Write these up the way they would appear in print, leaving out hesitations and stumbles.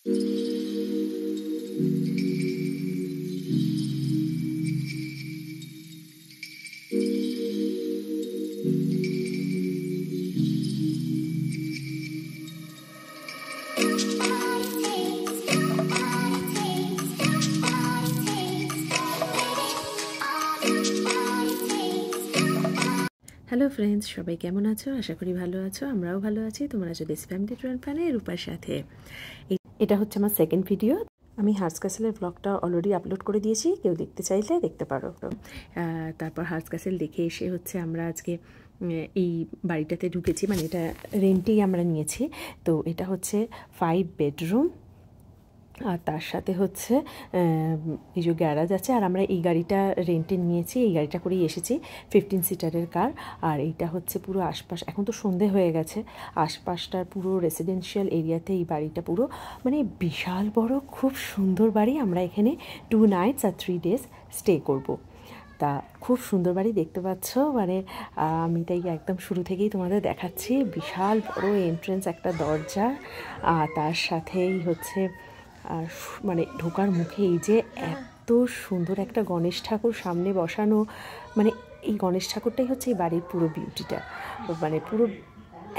Hello friends, সবাই কেমন আছো? আশা করি ভালো আছো। আমরাও ভালো আছি। তোমরা চলে এসেছি ফ্যামিলি ট্যুর অ্যান্ড ফানে রূপার সাথে। এটা হচ্ছে আমার সেকেন্ড ভিডিও। আমি হার্স ক্যাসেলের ব্লগটা অলরেডি আপলোড করে দিয়েছি, কেউ দেখতে চাইলে দেখতে পারো। তারপর হার্স ক্যাসেল দেখে এসে হচ্ছে আমরা আজকে এই বাড়িটাতে ঢুকেছি, মানে এটা রেন্টেই আমরা নিয়েছি। তো এটা হচ্ছে 5 বেডরুম, আর তার সাথে হচ্ছে এই যে গ্যারাজ আছে। আর আমরা এই গাড়িটা রেন্টে নিয়েছি, এই গাড়িটা করেই এসেছি, 15 সিটারের কার। আর এইটা হচ্ছে পুরো আশপাশ, এখন তো সন্ধে হয়ে গেছে, আশপাশটার পুরো রেসিডেন্সিয়াল এরিয়াতে এই বাড়িটা পুরো মানে বিশাল বড়, খুব সুন্দর বাড়ি। আমরা এখানে 2 নাইটস আর 3 ডেজ স্টে করব। তা খুব সুন্দর বাড়ি, দেখতে পাচ্ছ। মানে আমি তাই একদম শুরু থেকেই তোমাদের দেখাচ্ছি। বিশাল বড় এন্ট্রেন্স, একটা দরজা, তার সাথেই হচ্ছে আর মানে ঢোকার মুখে এই যে এত সুন্দর একটা গণেশ ঠাকুর সামনে বসানো। মানে এই গণেশ ঠাকুরটাই হচ্ছে এই বাড়ির পুরো বিউটিটা, মানে পুরো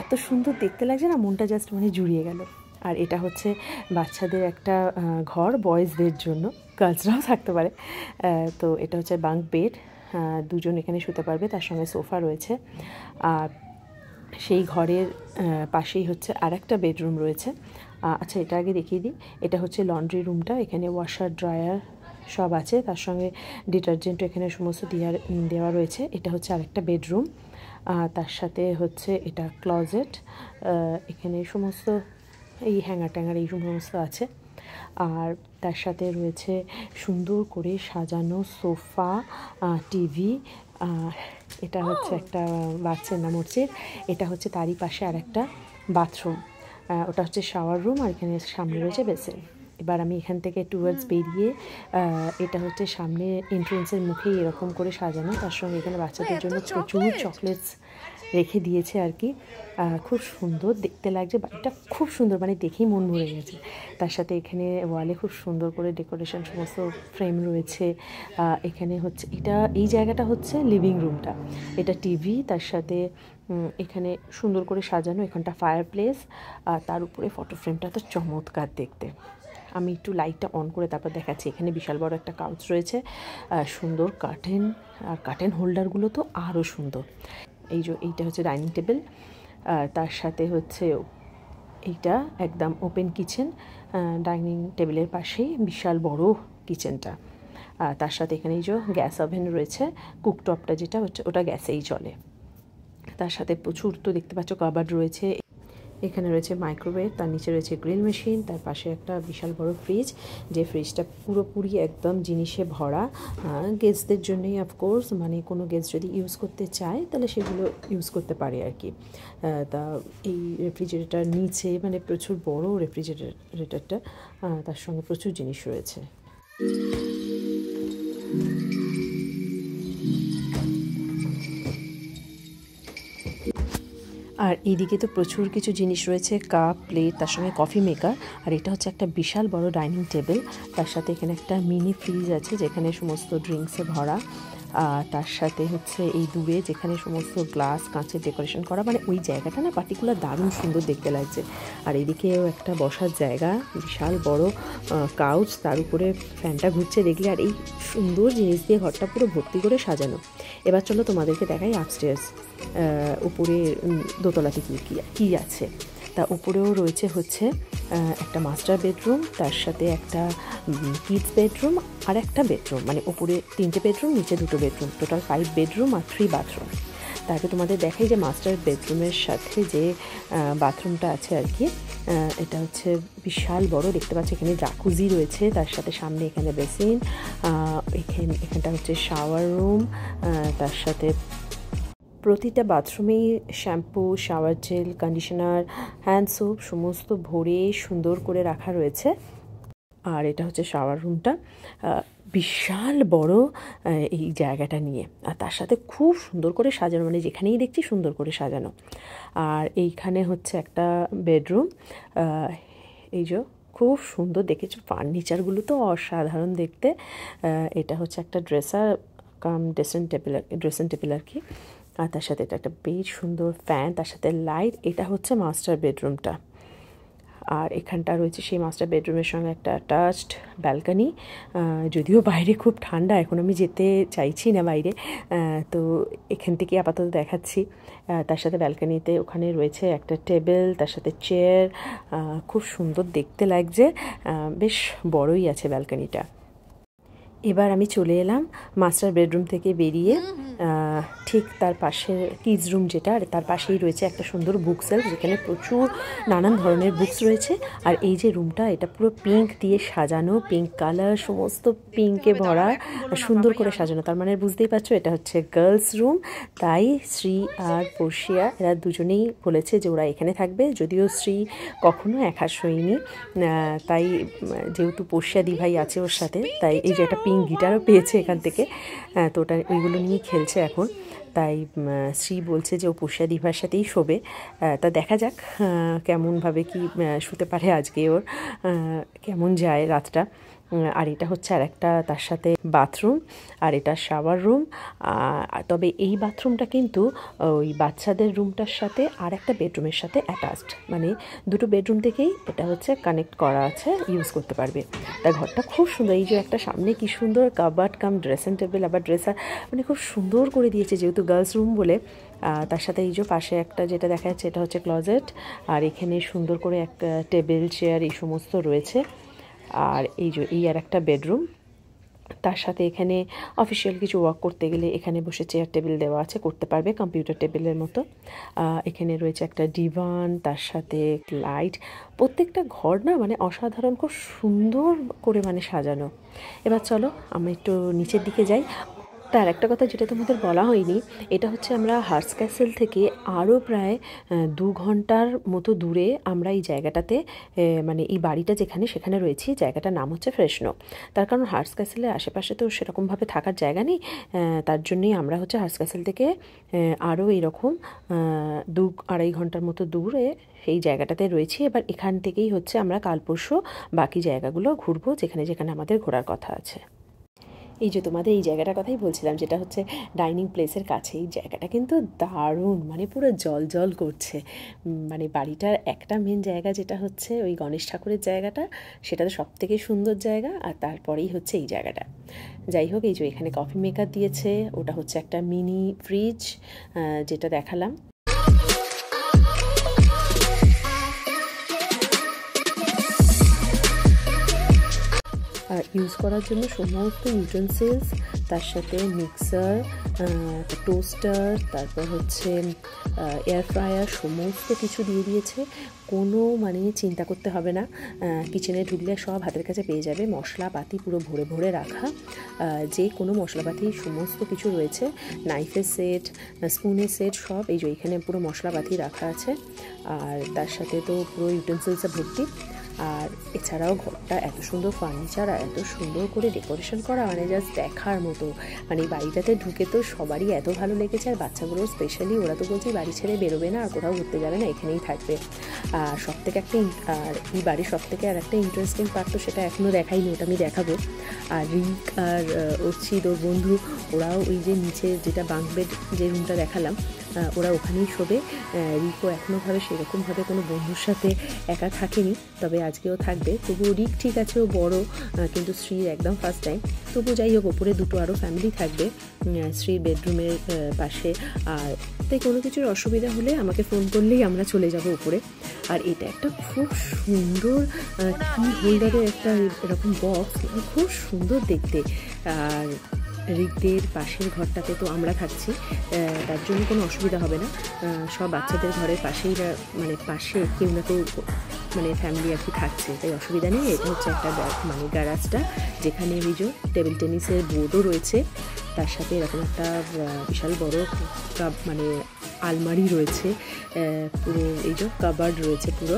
এত সুন্দর দেখতে লাগছে না, মনটা জাস্ট মানে জুড়িয়ে গেল। আর এটা হচ্ছে বাচ্চাদের একটা ঘর, বয়েজদের জন্য, গার্লসরাও থাকতে পারে। তো এটা হচ্ছে বাঙ্ক বেড, দুজন এখানে শুতে পারবে, তার সঙ্গে সোফা রয়েছে। আর সেই ঘরের পাশেই হচ্ছে আর একটা বেডরুম রয়েছে। আচ্ছা, এটা আগে দেখিয়ে দিই। এটা হচ্ছে লন্ড্রি রুমটা, এখানে ওয়াশার ড্রায়ার সব আছে, তার সঙ্গে ডিটারজেন্টও এখানে সমস্ত দেওয়া রয়েছে। এটা হচ্ছে আরেকটা বেডরুম, তার সাথে হচ্ছে এটা ক্লজেট, এখানে সমস্ত এই হ্যাঙ্গার ট্যাঙ্গার এই সমস্ত আছে। আর তার সাথে রয়েছে সুন্দর করে সাজানো সোফা, টিভি। এটা হচ্ছে একটা বাচ্চার নাম হচ্ছে, এটা হচ্ছে তারই পাশে আর একটা বাথরুম, ওটা হচ্ছে শাওয়ার রুম, আর এখানে সামনে রয়েছে বেসিন। এবার আমি এখান থেকে টুয়ার্ডস বেরিয়ে, এটা হচ্ছে সামনে এন্ট্রেন্সের মুখেই এরকম করে সাজানো, তার সঙ্গে এখানে বাচ্চাদের জন্য প্রচুর চকলেটস রেখে দিয়েছে আর কি। খুব সুন্দর দেখতে লাগছে বাড়িটা, খুব সুন্দর, মানে দেখেই মন ভরে গেছে। তার সাথে এখানে ওয়ালে খুব সুন্দর করে ডেকোরেশন, সমস্ত ফ্রেম রয়েছে। এখানে হচ্ছে এটা, এই জায়গাটা হচ্ছে লিভিং রুমটা, এটা টিভি, তার সাথে এখানে সুন্দর করে সাজানো, এখানটা ফায়ার প্লেস, আর তার উপরে ফটো ফ্রেমটা তো চমৎকার দেখতে। আমি একটু লাইটটা অন করে তারপর দেখাচ্ছি। এখানে বিশাল বড় একটা কাউচ রয়েছে, সুন্দর কার্টেন, আর কার্টেন হোল্ডারগুলো তো আরও সুন্দর। এই যে এইটা হচ্ছে ডাইনিং টেবিল, তার সাথে হচ্ছে এইটা একদম ওপেন কিচেন, ডাইনিং টেবিলের পাশেই বিশাল বড় কিচেনটা। তার সাথে এখানে এই যে গ্যাস ওভেন রয়েছে, কুকটপটা যেটা হচ্ছে ওটা গ্যাসেই চলে। তার সাথে প্রচুর তো দেখতে পাচ্ছ কাবার্ড রয়েছে, এখানে রয়েছে মাইক্রোওয়েভ, তার নিচে রয়েছে গ্রিল মেশিন, তার পাশে একটা বিশাল বড় ফ্রিজ, যে ফ্রিজটা পুরোপুরি একদম জিনিসে ভরা, গেস্টদের জন্যই অফকোর্স, মানে কোনো গেস্ট যদি ইউজ করতে চায় তাহলে সেগুলো ইউজ করতে পারে আর কি। তা এই রেফ্রিজারেটার নিচে মানে প্রচুর বড় রেফ্রিজারেটরটা, তার সঙ্গে প্রচুর জিনিস রয়েছে। আর এইদিকে তো প্রচুর কিছু জিনিস রয়েছে, কাপ, প্লেট, তার সঙ্গে কফি মেকার। আর এটা হচ্ছে একটা বিশাল বড় ডাইনিং টেবিল, তার সাথে এখানে একটা মিনি ফ্রিজ আছে যেখানে সমস্ত ড্রিঙ্কসে ভরা। তার সাথে হচ্ছে এই দূরে যেখানে সমস্ত গ্লাস কাঁচের ডেকোরেশন করা, মানে ওই জায়গাটা না পার্টিকুলার দারুণ সুন্দর দেখতে লাগছে। আর এদিকেও একটা বসার জায়গা, বিশাল বড় কাউচ, তার উপরে ফ্যানটা ঘুরছে দেখলে। আর এই সুন্দর জিনিস দিয়ে ঘরটা পুরো ভর্তি করে সাজানো। এবার চলো তোমাদেরকে দেখাই আপস্টেয়ার্স, উপরে দোতলাতে কী আছে। তা উপরেও রয়েছে হচ্ছে একটা মাস্টার বেডরুম, তার সাথে একটা কিডস বেডরুম, আর একটা বেডরুম, মানে উপরে 3টে বেডরুম, নিচে 2টো বেডরুম, টোটাল 5 বেডরুম আর 3 বাথরুম। তারপরে তোমাদের দেখাই যে মাস্টার বেডরুমের সাথে যে বাথরুমটা আছে আর কি, এটা হচ্ছে বিশাল বড়, দেখতে পাচ্ছি এখানে জাকুজি রয়েছে, তার সাথে সামনে এখানে বেসিন, এখানটা হচ্ছে শাওয়ার রুম, তার সাথে প্রতিটা বাথরুমেই shampoo, shower gel, conditioner, hand soap সমস্ত ভরে সুন্দর করে রাখা রয়েছে। আর এটা হচ্ছে শাওয়ার রুমটা, বিশাল বড় এই জায়গাটা নিয়ে, আর তার সাথে খুব সুন্দর করে সাজানো, মানে যেখানেই দেখছি সুন্দর করে সাজানো। আর এইখানে হচ্ছে একটা বেডরুম, এই যে খুব সুন্দর দেখেছো, ফার্নিচারগুলো তো অসাধারণ দেখতে। এটা হচ্ছে একটা ড্রেসার কাম ড্রেসিং টেবিল আর কি। আর তার সাথে এটা একটা বেশ সুন্দর ফ্যান, তার সাথে লাইট। এটা হচ্ছে মাস্টার বেডরুমটা। আর এখানটা রয়েছে সেই মাস্টার বেডরুমের সঙ্গে একটা অ্যাটাচড ব্যালকনি। যদিও বাইরে খুব ঠান্ডা, এখন আমি যেতে চাইছি না বাইরে, তো এখান থেকে আপাতত দেখাচ্ছি। তার সাথে ব্যালকনিতে ওখানে রয়েছে একটা টেবিল, তার সাথে চেয়ার। খুব সুন্দর দেখতে লাগছে, বেশ বড়ই আছে ব্যালকনিটা। এবার আমি চলে এলাম মাস্টার বেডরুম থেকে বেরিয়ে, ঠিক তার পাশে কিডস রুম যেটা, আর তার পাশেই রয়েছে একটা সুন্দর বুক সেলফ যেখানে প্রচুর নানান ধরনের বুকস রয়েছে। আর এই যে রুমটা, এটা পুরো পিঙ্ক দিয়ে সাজানো, পিঙ্ক কালার, সমস্ত পিঙ্কে ভরা, সুন্দর করে সাজানো। তার মানে বুঝতেই পারছো এটা হচ্ছে গার্লস রুম। তাই শ্রী আর পর্ষিয়া এরা দুজনেই বলেছে যে ওরা এখানে থাকবে, যদিও শ্রী কখনো একা শোয়নি। তাই যেহেতু পর্ষিয়া দিভাই আছে ওর সাথে, তাই এই যে একটা পিঙ্ক গিটারও পেয়েছে এখান থেকে, তো ওটা ওইগুলো নিয়ে খেলছে এখন। তাই শ্রী বলছে যে ও পর্ষিয়া দিভার সাথেই শোবে। তা দেখা যাক কেমনভাবে কি শুতে পারে আজকে, ওর কেমন যায় রাতটা। আর এটা হচ্ছে আর একটা তার সাথে বাথরুম, আর এটা শাওয়ার রুম। তবে এই বাথরুমটা কিন্তু ওই বাচ্চাদের রুমটার সাথে আর একটা বেডরুমের সাথে অ্যাটাচড, মানে দুটো বেডরুম থেকেই এটা হচ্ছে কানেক্ট করা আছে, ইউজ করতে পারবে। তার ঘরটা খুব সুন্দর। এই যে একটা সামনে কি সুন্দর কাবার্ড কাম ড্রেসিং টেবিল, আবার ড্রেসার, মানে খুব সুন্দর করে দিয়েছে যেহেতু গার্লস রুম বলে। তার সাথে এই যে পাশে একটা যেটা দেখা যাচ্ছে এটা হচ্ছে ক্লজেট, আর এখানে সুন্দর করে একটা টেবিল চেয়ার এই সমস্ত রয়েছে। আর এই যে এই আর একটা বেডরুম, তার সাথে এখানে অফিসিয়াল কিছু ওয়ার্ক করতে গেলে এখানে বসে চেয়ার টেবিল দেওয়া আছে, করতে পারবে কম্পিউটার টেবিলের মতো। এখানে রয়েছে একটা ডিভান, তার সাথে লাইট। প্রত্যেকটা ঘর না মানে অসাধারণ, খুব সুন্দর করে মানে সাজানো। এবার চলো আমি একটু নিচের দিকে যাই। তার একটা কথা যেটা তোমাদের বলা হয়নি, এটা হচ্ছে আমরা হার্স ক্যাসেল থেকে আরও প্রায় 2 ঘন্টার মতো দূরে আমরা এই জায়গাটাতে, মানে এই বাড়িটা যেখানে সেখানে রয়েছি, জায়গাটার নাম হচ্ছে ফ্রেশনো। তার কারণ হার্স ক্যাসেলের আশেপাশে তো সেরকমভাবে থাকার জায়গা নেই, তার জন্যই আমরা হচ্ছে হার্স ক্যাসেল থেকে আরও এইরকম 2-2.5 ঘন্টার মতো দূরে এই জায়গাটাতে রয়েছি। এবার এখান থেকেই হচ্ছে আমরা কাল পরশু বাকি জায়গাগুলো ঘুরবো, যেখানে যেখানে আমাদের ঘোরার কথা আছে। এই যে তোমাদের এই জায়গাটার কথাই বলছিলাম, যেটা হচ্ছে ডাইনিং প্লেসের কাছে। এই জায়গাটা কিন্তু দারুণ, মানে পুরো জল জল করছে। মানে বাড়িটার একটা মেন জায়গা যেটা হচ্ছে ওই গণেশ ঠাকুরের জায়গাটা, সেটা তো সব থেকে সুন্দর জায়গা। আর তারপরেই হচ্ছে এই জায়গাটা। যাই হোক, এই যে এখানে কফি মেকার দিয়েছে, ওটা হচ্ছে একটা মিনি ফ্রিজ যেটা দেখালাম। ইউজ করার জন্য সমস্ত ইউটেন্সিলস, তার সাথে মিক্সার, টোস্টার, তারপর হচ্ছে এয়ার ফ্রায়ার, সমস্ত কিছু দিয়ে দিয়েছে। কোনো মানে চিন্তা করতে হবে না, কিচেনে ঢুকলে সব হাতের কাছে পেয়ে যাবে। মশলাপাতি পুরো ভরে ভরে রাখা, যে কোনো মশলাপাতি সমস্ত কিছু রয়েছে। নাইফের সেট, স্পুনের সেট, সব এই যে এখানে পুরো মশলাপাতি রাখা আছে। আর তার সাথে তো পুরো ইউটেন্সিলসে ভর্তি। আর এছাড়াও ঘরটা এত সুন্দর ফার্নিচার আর এত সুন্দর করে ডেকোরেশন করা, মানে জাস্ট দেখার মতো। মানে এই বাড়িটাতে ঢুকে তো সবারই এত ভালো লেগেছে, আর বাচ্চাগুলো স্পেশালি, ওরা তো বলছে বাড়ি ছেড়ে বেরোবে না আর কোথাও ঘুরতে যাবে না, এখানেই থাকবে। আর সব থেকে একটা, আর এই বাড়ির সব থেকে আর একটা ইন্টারেস্টিং পার্ট তো সেটা এখনও দেখাইনি, ওটা আমি দেখাবো। আর রিক আর অর্চিত ওর বন্ধু, ওরাও ওই যে নিচে যেটা বাঙ্ক বেড যে রুমটা দেখালাম, ওরা ওখানেই শোবে। রিকও এখনও ভাবে সেরকমভাবে কোনো বন্ধুর সাথে একা থাকেনি, তবে আজকেও থাকবে। তবুও রিক ঠিক আছে, ও বড়, কিন্তু শ্রীর একদম ফার্স্ট টাইম। তবু যাই হোক, ওপরে দুটো আরও ফ্যামিলি থাকবে শ্রীর বেডরুমের পাশে। আর তাই কোনো কিছুর অসুবিধা হলে আমাকে ফোন করলেই আমরা চলে যাব উপরে। আর এটা একটা খুব সুন্দর কি হোল্ডারের একটা এরকম বক্স, খুব সুন্দর দেখতে। আর রিকদের পাশের ঘরটাতে তো আমরা থাকছি, তার জন্য কোনো অসুবিধা হবে না। সব বাচ্চাদের ঘরের পাশেই, মানে পাশে কেউ না কেউ মানে ফ্যামিলি আর কি থাকছে, তাই অসুবিধা নেই। এটা হচ্ছে একটা মানে গ্যারাজটা, যেখানে ওই যে টেবিল টেনিসের বোর্ডও রয়েছে। তার সাথে এরকম একটা বিশাল বড় মানে আলমারি রয়েছে, পুরো এই যে কাবার্ড রয়েছে পুরো।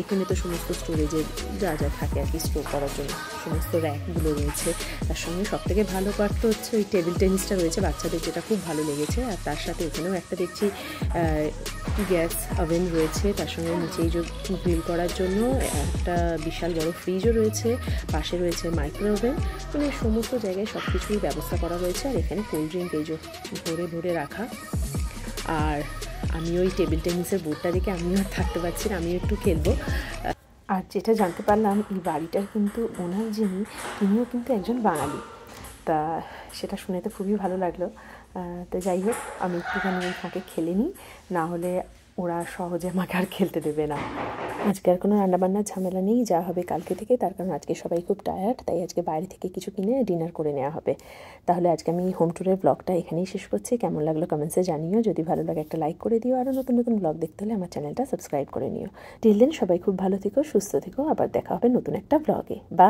এখানে তো সমস্ত স্টোরেজে যা যা থাকে আর কি স্টোর করার জন্য সমস্ত র্যাকগুলো রয়েছে। তার সঙ্গে সবথেকে ভালো পার্ট তো হচ্ছে ওই টেবিল টেনিসটা রয়েছে বাচ্চাদের, যেটা খুব ভালো লেগেছে। আর তার সাথে এখানেও একটা দেখছি গ্যাস ওভেন রয়েছে, তার সঙ্গে নিচে এই যে গ্রিল করার জন্য একটা বিশাল বড় ফ্রিজও রয়েছে, পাশে রয়েছে মাইক্রো ওভেন। মানে সমস্ত জায়গায় সব কিছুই ব্যবস্থা করা রয়েছে। আর এখানে কোল্ড ড্রিঙ্ক এই যে ভরে ভরে রাখা। আর আমি ওই টেবিল টেনিসের বোর্ডটা দেখে আমিও আর থাকতে পারছি না, আমিও একটু খেলবো। আর যেটা জানতে পারলাম এই বাড়িটার কিন্তু ওনার যিনি, তিনিও কিন্তু একজন বাঙালি। তা সেটা শুনে তো খুবই ভালো লাগলো। তো যাই হোক, আমি একটুখানি ওই ফাঁকে খেলে নিই, না হলে ওরা সহজে আমাকে আর খেলতে দেবে না। আজকে আর কোনো রান্নাবান্নার ঝামেলা নেই, যা হবে কালকে থেকে। তার কারণ আজকে সবাই খুব টায়ার্ড, তাই আজকে বাইরে থেকে কিছু কিনে ডিনার করে নেওয়া হবে। তাহলে আজকে আমি হোম ট্যুরের ব্লগটা এখানেই শেষ করছি। কেমন লাগলো কমেন্টসে জানিও, যদি ভালো লাগে একটা লাইক করে দিও। আরও নতুন নতুন ব্লগ দেখতে হলে আমার চ্যানেলটা সাবস্ক্রাইব করে নিও। টিল দেন সবাই খুব ভালো থেকো, সুস্থ থেকো। আবার দেখা হবে নতুন একটা ব্লগে। বা